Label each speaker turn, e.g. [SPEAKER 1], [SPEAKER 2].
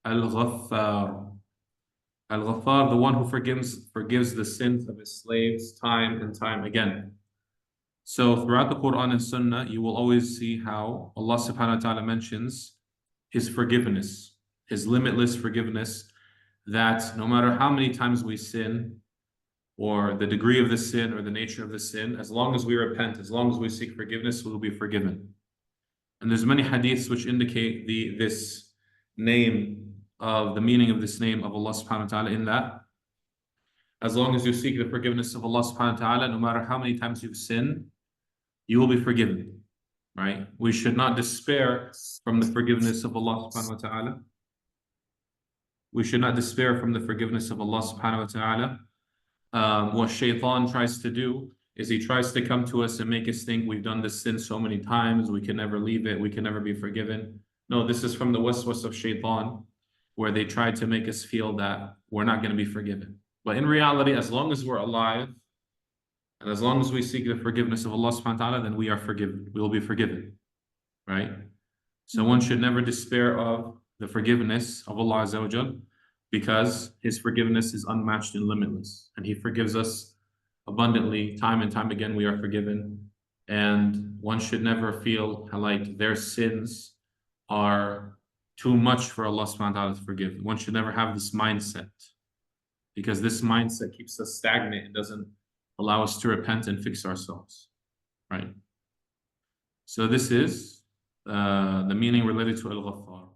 [SPEAKER 1] Al-Ghaffar. Al-Ghaffar, the one who forgives the sins of his slaves time and time again. So throughout the Quran and Sunnah, you will always see how Allah subhanahu wa ta'ala mentions His forgiveness, His limitless forgiveness, that no matter how many times we sin, or the degree of the sin or the nature of the sin, as long as we repent, as long as we seek forgiveness, we will be forgiven. And there's many hadiths which indicate this name of the meaning of this name of Allah subhanahu wa ta'ala, in that as long as you seek the forgiveness of Allah subhanahu wa ta'ala, no matter how many times you've sinned, you will be forgiven. Right? We should not despair from the forgiveness of Allah subhanahu wa ta'ala. We should not despair from the forgiveness of Allah subhanahu wa ta'ala. What shaitan tries to do is he tries to come to us and make us think we've done this sin so many times, we can never leave it, we can never be forgiven. No, this is from the waswas of shaitan, where they try to make us feel that we're not going to be forgiven. But in reality, as long as we're alive, and as long as we seek the forgiveness of Allah subhanahu wa ta'ala, then we are forgiven. We will be forgiven. Right? So one should never despair of the forgiveness of Allah Azza wa Jal, because His forgiveness is unmatched and limitless. And He forgives us abundantly, time and time again we are forgiven. And one should never feel like their sins are too much for Allah subhanahu wa ta'ala to forgive. One should never have this mindset, because this mindset keeps us stagnant and doesn't allow us to repent and fix ourselves. Right? So this is the meaning related to Al-Ghaffar.